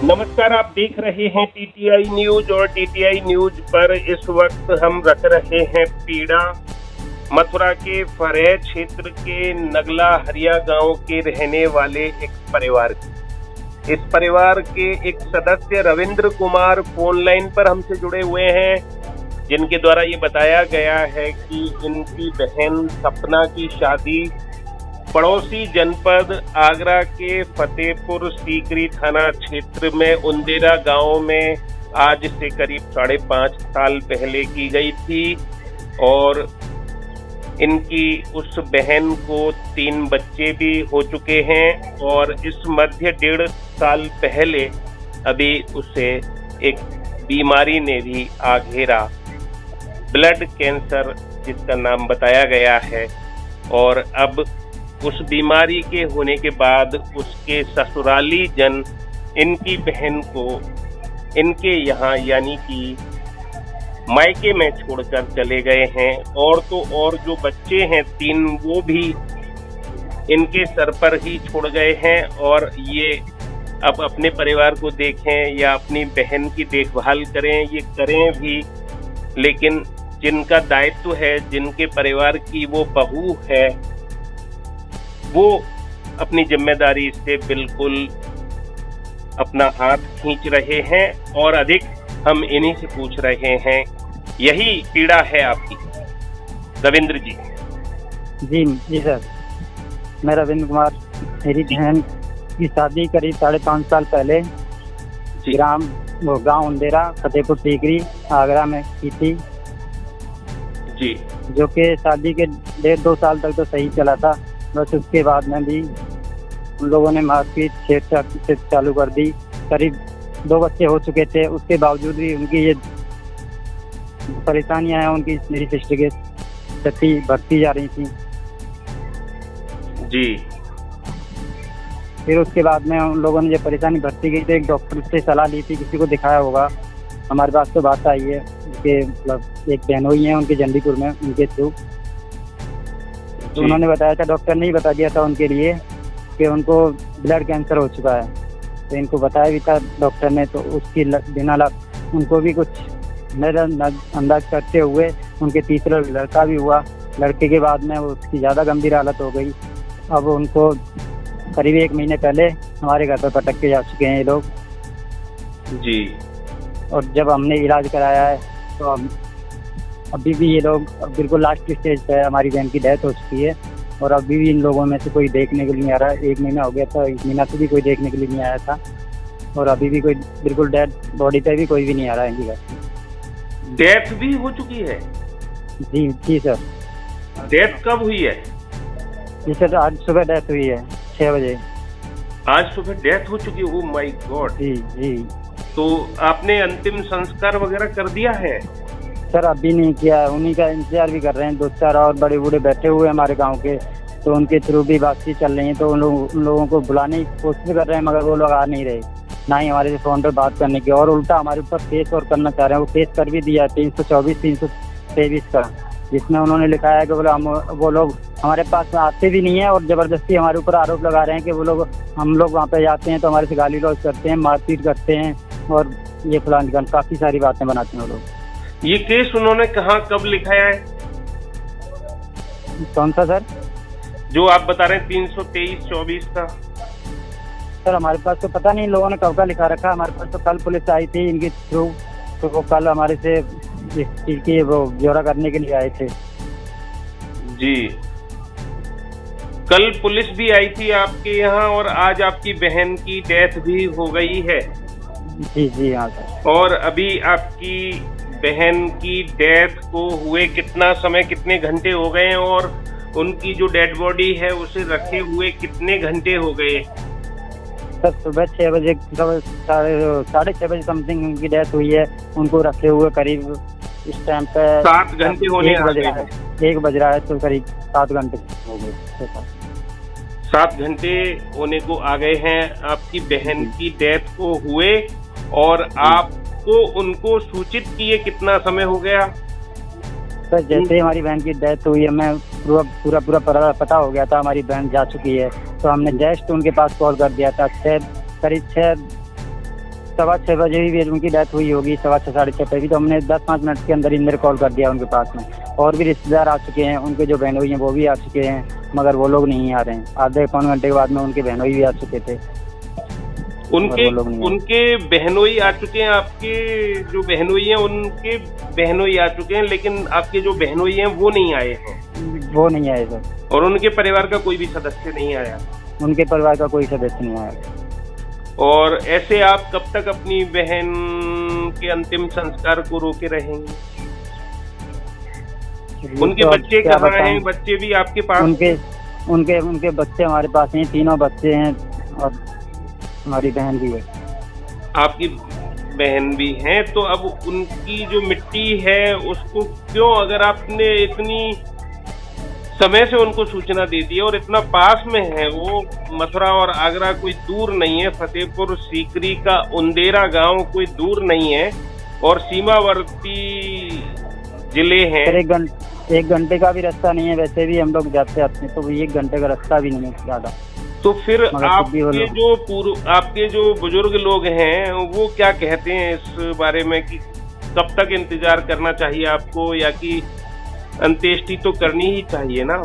नमस्कार, आप देख रहे हैं टीटीआई न्यूज और टीटीआई न्यूज पर इस वक्त हम रख रहे हैं पीड़ा मथुरा के फरेह क्षेत्र के नगला हरिया गांव के रहने वाले एक परिवार की। इस परिवार के एक सदस्य रविंद्र कुमार फोन लाइन पर हमसे जुड़े हुए हैं, जिनके द्वारा ये बताया गया है कि इनकी बहन सपना की शादी पड़ोसी जनपद आगरा के फतेहपुर सीकरी थाना क्षेत्र में उंदेरा गांव में आज से करीब 5.5 साल पहले की गई थी और इनकी उस बहन को 3 बच्चे भी हो चुके हैं और इस मध्य 1.5 साल पहले अभी उसे एक बीमारी ने भी आ घेरा, ब्लड कैंसर जिसका नाम बताया गया है। और अब उस बीमारी के होने के बाद उसके ससुराली जन इनकी बहन को इनके यहाँ यानी कि मायके में छोड़कर चले गए हैं। और तो और जो बच्चे हैं 3 वो भी इनके सर पर ही छोड़ गए हैं और ये अब अपने परिवार को देखें या अपनी बहन की देखभाल करें, ये करें भी, लेकिन जिनका दायित्व है, जिनके परिवार की वो बहू है, वो अपनी जिम्मेदारी से बिल्कुल अपना हाथ खींच रहे हैं और अधिक हम इन्हीं से पूछ रहे हैं। यही पीड़ा है आपकी रविंद्र जी? जी सर, मैं रविंद्र कुमार। मेरी बहन की शादी करीब 5.5 साल पहले गांव उंदेरा फतेहपुर सीकरी आगरा में की थी जी, जो कि शादी के 1.5-2 साल तक तो सही चला था। बस उसके बाद में भी उन लोगों ने मारपीट छेड़छाड़ चालू कर दी। करीब 2 बच्चे हो चुके थे, उसके बावजूद भी उनकी ये परेशानियां हैं। उनकी मेरी सिस्टर के प्रति बढ़ती जा रही थी जी। फिर उसके बाद में उन लोगों ने जब परेशानी बढ़ती गई तो एक डॉक्टर से सलाह ली थी, किसी को दिखाया होगा। हमारे पास तो बात आई है, उनके मतलब एक बहनोई है उनके जंडीपुर में, उनके थ्रू। तो उन्होंने बताया था, डॉक्टर ने ही बता दिया था उनके लिए कि उनको ब्लड कैंसर हो चुका है। तो इनको बताया भी था डॉक्टर ने, तो उसकी बिना उनको भी कुछ अंदाज करते हुए उनके तीसरा लड़का भी हुआ। लड़के के बाद में उसकी ज़्यादा गंभीर हालत हो गई। अब उनको करीब 1 महीने पहले हमारे घर पर पटक के जा चुके हैं ये लोग जी। और जब हमने इलाज कराया है तो अभी भी ये लोग बिल्कुल लास्ट स्टेज पे है। हमारी बहन की डेथ हो चुकी है और अभी भी इन लोगों में से कोई देखने के लिए नहीं आ रहा है। 1 महीना हो गया था, 1 महीना से भी कोई देखने के लिए नहीं आया था और अभी भी कोई बिल्कुल डेड बॉडी पे भी कोई भी नहीं आ रहा है इनकी घर। डेथ भी हो चुकी है? जी सर। डेथ कब हुई है? जी सर, आज सुबह डेथ हुई है 6 बजे। आज सुबह डेथ हो चुकी है? Oh my God. जी। तो आपने अंतिम संस्कार वगैरह कर दिया है? सर अभी नहीं किया है, उन्हीं का इंतजार भी कर रहे हैं। 2-4 और बड़े बूढ़े बैठे हुए हैं हमारे गांव के, तो उनके थ्रू भी बातचीत चल रही है। तो उन लोगों को बुलाने की कोशिश कर रहे हैं, मगर वो लोग आ नहीं रहे, ना ही हमारे से फोन पर बात करने की, और उल्टा हमारे ऊपर केस और करना चाह रहे हैं। वो केस कर भी दिया 324-323 का, जिसमें उन्होंने लिखा है कि वो लोग हमारे पास आते भी नहीं है और जबरदस्ती हमारे ऊपर आरोप लगा रहे हैं कि हम लोग वहाँ पे जाते हैं तो हमारे से गाली गलौज करते हैं, मारपीट करते हैं और ये फलान काफी सारी बातें बनाते हैं वो लोग। ये केस उन्होंने कहाँ कब लिखाया है? कौन सा सर? जो आप बता रहे हैं 323-24 का? सर हमारे पास तो पता नहीं लोगों ने कब का लिखा रखा। हमारे पास तो कल पुलिस आई थी इनके थ्रू, तो वो कल हमारे से इस चीज की वो ब्यौरा करने के लिए आए थे जी। कल पुलिस भी आई थी आपके यहाँ और आज आपकी बहन की डेथ भी हो गई है? जी हाँ सर। और अभी आपकी बहन की डेथ को हुए कितना समय, कितने घंटे हो गए हैं और उनकी जो डेड बॉडी है उसे रखे हुए कितने घंटे हो गए? सर सुबह 6 बजे, 6:30 बजे समथिंग उनकी डेथ हुई है। उनको रखे हुए करीब इस टाइम पे 7 घंटे होने 1 बज रहा है, तो करीब 7 घंटे हो गए। 7 घंटे होने को आ गए हैं आपकी बहन की डेथ को हुए और आपको उनको सूचित किए कितना समय हो गया? सर जैसे ही हमारी बहन की डेथ हुई है, मैं पूरा पता हो गया था हमारी बहन जा चुकी है, तो हमने जस्ट उनके पास कॉल कर दिया था। करीब 6:15 बजे भी उनकी डेथ हुई होगी, 6:15 साढ़े 6 पे भी। तो हमने 10-5 मिनट के अंदर इंदर कॉल कर दिया उनके पास में। और भी रिश्तेदार आ चुके हैं, उनके जो बहनोई हैं वो भी आ चुके हैं, मगर वो लोग नहीं आ रहे हैं। आधे पौन घंटे के बाद में उनके बहनोई भी आ चुके थे। उनके बहनोई आ चुके हैं। आपके जो बहनोई हैं उनके बहनोई आ चुके हैं, लेकिन आपके जो बहनोई हैं वो नहीं आए हैं। वो नहीं आए सर। और उनके परिवार का कोई भी सदस्य नहीं आया? उनके परिवार का कोई सदस्य नहीं आया। और ऐसे आप कब तक अपनी बहन के अंतिम संस्कार को रोके रहेंगे? उनके बच्चे कहाँ हैं? बच्चे भी आपके पास? उनके बच्चे हमारे पास हैं, 3 बच्चे हैं और हमारी बहन भी है। आपकी बहन भी है, तो अब उनकी जो मिट्टी है उसको क्यों, अगर आपने इतनी समय से उनको सूचना दे दी है और इतना पास में है वो, मथुरा और आगरा कोई दूर नहीं है, फतेहपुर सीकरी का उंदेरा गांव कोई दूर नहीं है और सीमावर्ती जिले हैं। 1 घंटे का भी रास्ता नहीं है, वैसे भी हम लोग जाते आते हैं तो 1 घंटे का रास्ता भी नहीं है ज्यादा। तो फिर आपके जो बुजुर्ग लोग हैं वो क्या कहते हैं इस बारे में कि कब तक इंतजार करना चाहिए आपको, या कि अंत्येष्टि तो करनी ही चाहिए ना?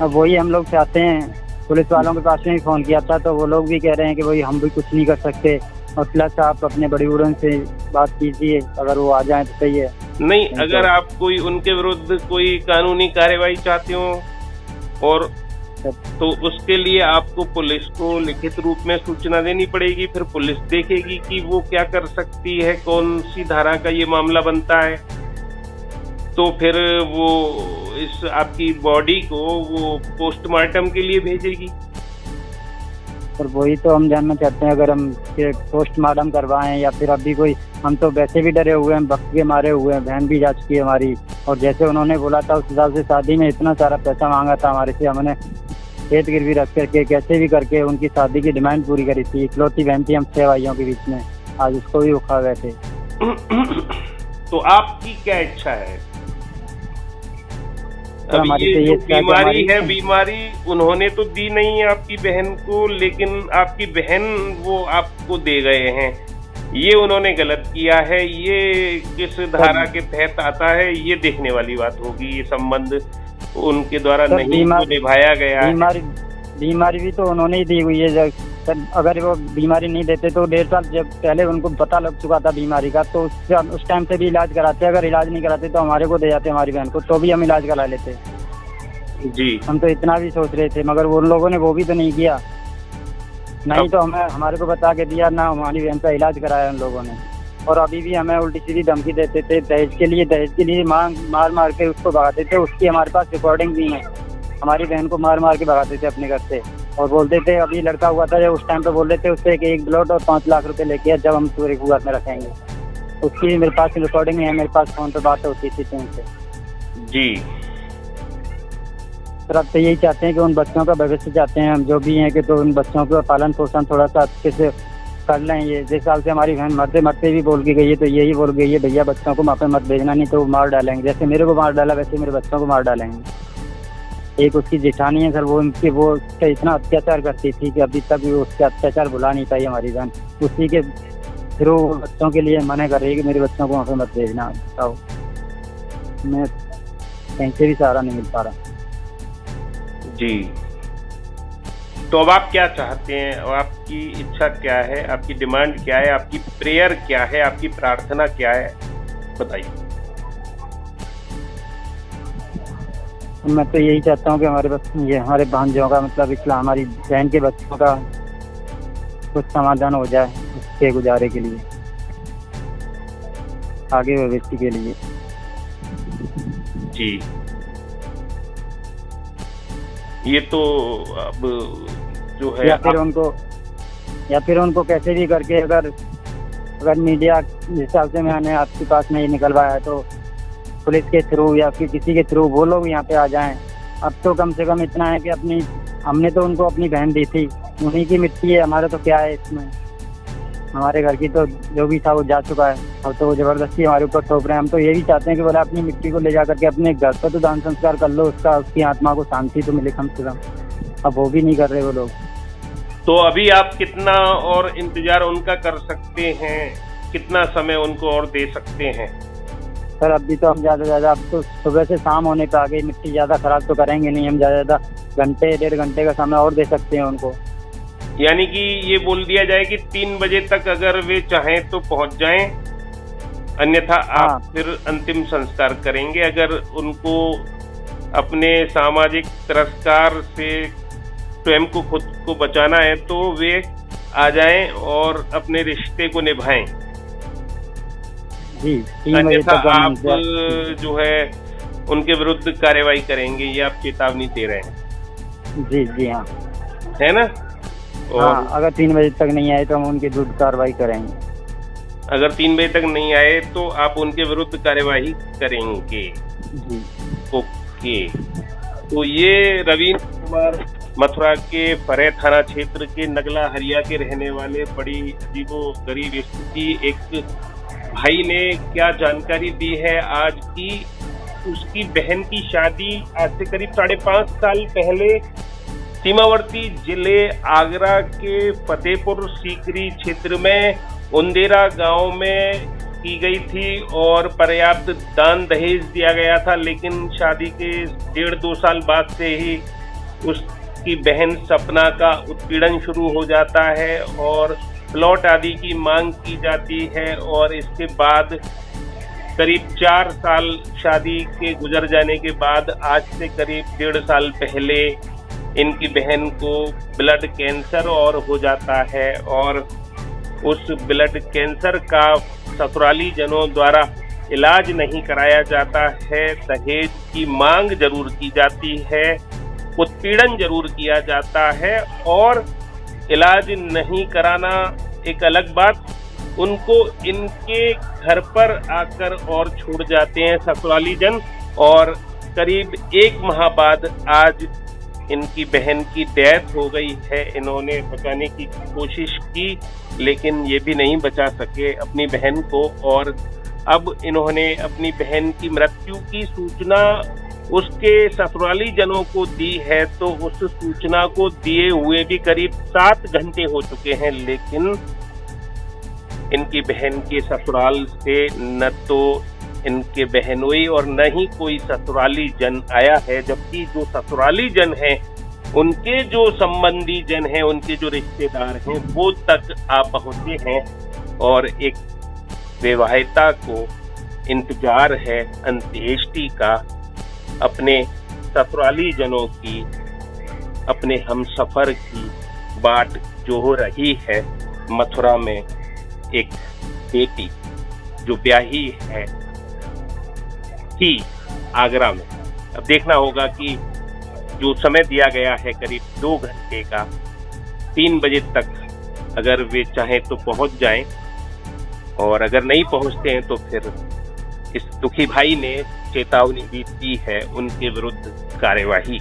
अब वही हम लोग चाहते हैं। पुलिस वालों के पास में भी फोन किया था तो वो लोग भी कह रहे हैं कि भाई हम भी कुछ नहीं कर सकते, और प्लस आप अपने बड़ी बूढ़ों से बात कीजिए, अगर वो आ जाए तो सही है। नहीं, अगर आप कोई उनके विरुद्ध कोई कानूनी कार्यवाही चाहते हो और तो उसके लिए आपको पुलिस को लिखित रूप में सूचना देनी पड़ेगी। फिर पुलिस देखेगी कि वो क्या कर सकती है, कौन सी धारा का ये मामला बनता है, तो फिर वो इस आपकी बॉडी को वो पोस्टमार्टम के लिए भेजेगी। और वही तो हम जानना चाहते हैं, अगर हम पोस्टमार्टम करवाएं या फिर अभी कोई, हम तो वैसे भी डरे हुए हैं, भक्त के मारे हुए हैं, बहन भी जा चुकी है हमारी। और जैसे उन्होंने बोला था उस हिसाब से शादी में इतना सारा पैसा मांगा था हमारे से, हमने खेत गिरवी रख करके कैसे भी करके उनकी शादी की डिमांड पूरी करी थी। इकलौती बहन थी हम 6 भाइयों के बीच में, आज उसको भी उखा गए थे। तो आपकी क्या इच्छा है? तो अभी ये जो बीमारी है, बीमारी उन्होंने तो दी नहीं है आपकी बहन को, लेकिन आपकी बहन वो आपको दे गए हैं, ये उन्होंने गलत किया है। ये किस धारा के तहत आता है ये देखने वाली बात होगी। ये संबंध उनके द्वारा नहीं तो निभाया गया है। बीमारी भी तो उन्होंने ही दी हुई है। अगर वो बीमारी नहीं देते तो 1.5 साल जब पहले उनको पता लग चुका था बीमारी का, तो उस टाइम से भी इलाज कराते। अगर इलाज नहीं कराते तो हमारे को दे जाते हमारी बहन को, तो भी हम इलाज करा लेते जी। हम तो इतना भी सोच रहे थे, मगर उन लोगों ने वो भी तो नहीं किया। नहीं तो हमारे को बता के दिया ना, हमारी बहन का इलाज कराया उन लोगों ने। और अभी भी हमें उल्टी सीधी धमकी देते थे, दहेज के लिए मार के उसको भगाते थे। उसकी हमारे पास रिकॉर्डिंग भी है, हमारी बहन को मार के भगाते थे अपने घर से। और बोलते थे, अभी लड़का हुआ था जब उस टाइम पे बोल रहे थे उससे 1 प्लॉट और 5 लाख रुपए लेके जब हम पूरे गुआत में रखेंगे। उसकी मेरे पास रिकॉर्डिंग है, मेरे पास फोन पे बात होती थी उनसे जी। सर अब तो यही चाहते हैं कि उन बच्चों का भविष्य चाहते हैं हम जो भी हैं, कि तो उन बच्चों का पालन पोषण थोड़ा सा अच्छे से कर लें। ये जिस साल से हमारी बहन मरते भी बोल के गई है, तो यही बोल गई है, भैया बच्चों को वहाँ पे मत भेजना, नहीं तो वो मार डालेंगे। जैसे मेरे को मार डाला वैसे मेरे बच्चों को मार डालेंगे। एक उसकी जेठानी है सर, वो उसका इतना अत्याचार करती थी कि अभी तक भी उसके अत्याचार भुला नहीं पाई हमारी बहन। उसी के थ्रू बच्चों के लिए मना कर रही है कि मेरे बच्चों को वहाँ पे मत भेजना। बताओ, मैं कहीं से भी सहारा नहीं मिल पा रहा जी। तो अब आप क्या चाहते हैं, और आपकी इच्छा क्या है, आपकी डिमांड क्या है, आपकी प्रेयर क्या है, आपकी प्रार्थना क्या है, बताइए। मैं तो यही चाहता हूँ कि हमारे भांजों का, मतलब इस्लाम, हमारी बहन के बच्चों का कुछ समाधान हो जाए उसके गुजारे के लिए, आगे भविष्य के लिए जी। ये तो अब जो है, या फिर उनको कैसे भी करके, अगर मीडिया जिस हिसाब से मैंने आपके पास में निकलवाया है, तो पुलिस के थ्रू या फिर किसी के थ्रू वो लोग यहाँ पे आ जाएं। अब तो कम से कम इतना है कि हमने तो उनको अपनी बहन दी थी, उन्हीं की मिट्टी है, हमारा तो क्या है इसमें। हमारे घर की तो जो भी था वो जा चुका है, अब तो वो जबरदस्ती हमारे ऊपर थोप रहे हैं। हम तो यही चाहते हैं कि बोला अपनी मिट्टी को ले जा करके अपने घर पर तो दान संस्कार कर लो, उसकी आत्मा को शांति तो मिले कम से कम। अब वो भी नहीं कर रहे वो लोग। तो अभी आप कितना और इंतजार उनका कर सकते हैं, कितना समय उनको और दे सकते हैं? सर अभी तो हम ज़्यादा से ज़्यादा, अब तो सुबह से शाम होने पे आ गई, मिट्टी ज़्यादा खराब तो करेंगे नहीं, हम ज़्यादा से ज़्यादा घंटे 1.5 घंटे का समय और दे सकते हैं उनको। यानी कि ये बोल दिया जाए कि 3 बजे तक अगर वे चाहें तो पहुंच जाएं, अन्यथा आप फिर अंतिम संस्कार करेंगे। अगर उनको अपने सामाजिक तिरस्कार से स्वयं को खुद को बचाना है तो वे आ जाएं और अपने रिश्ते को निभाएं। जी 3 बजे अन्यथा तक आप जो है उनके विरुद्ध कार्रवाई करेंगे, ये आप चेतावनी दे रहे हैं? जी हाँ, है ना? और हाँ, अगर 3 बजे तक नहीं आए तो हम उनके विरुद्ध कार्रवाई करेंगे। अगर 3 बजे तक नहीं आए तो आप उनके विरुद्ध कार्यवाही करेंगे। जी ओके, तो ये रवींद्र कुमार मथुरा के फरैय थाना क्षेत्र के नगला हरिया के रहने वाले, बड़ी अजीबोगरीब स्थिति। एक भाई ने क्या जानकारी दी है आज की, उसकी बहन की शादी आज से करीब 5.5 साल पहले सीमावर्ती जिले आगरा के फतेहपुर सीकरी क्षेत्र में उंदेरा गांव में की गई थी और पर्याप्त दान दहेज दिया गया था, लेकिन शादी के 1.5-2 साल बाद से ही उसकी बहन सपना का उत्पीड़न शुरू हो जाता है और प्लॉट आदि की मांग की जाती है। और इसके बाद करीब 4 साल शादी के गुजर जाने के बाद आज से करीब 1.5 साल पहले इनकी बहन को ब्लड कैंसर और हो जाता है और उस ब्लड कैंसर का ससुराली जनों द्वारा इलाज नहीं कराया जाता है, दहेज की मांग जरूर की जाती है, उत्पीड़न जरूर किया जाता है और इलाज नहीं कराना एक अलग बात, उनको इनके घर पर आकर और छोड़ जाते हैं ससुराली जन। और करीब 1 माह बाद आज इनकी बहन की डेथ हो गई है। इन्होंने बचाने की कोशिश की लेकिन ये भी नहीं बचा सके अपनी बहन को और अब इन्होंने अपनी बहन की मृत्यु की सूचना उसके ससुराली जनों को दी है। तो उस सूचना को दिए हुए भी करीब 7 घंटे हो चुके हैं, लेकिन इनकी बहन के ससुराल से न तो इनके बहनोई और न ही कोई ससुराली जन आया है, जबकि जो ससुराली जन हैं उनके जो संबंधी जन हैं, उनके जो रिश्तेदार हैं, वो तक आ पहुंचे हैं और एक विवाहिता को इंतजार है अंत्येष्टि का, अपने ससुराली जनों की, अपने हमसफर की बाट जो हो रही है। मथुरा में एक बेटी जो ब्याही है थी आगरा में, अब देखना होगा कि जो समय दिया गया है करीब 2 घंटे का, 3 बजे तक अगर वे चाहें तो पहुंच जाएं और अगर नहीं पहुंचते हैं तो फिर इस दुखी भाई ने चेतावनी भी दी है उनके विरुद्ध कार्यवाही।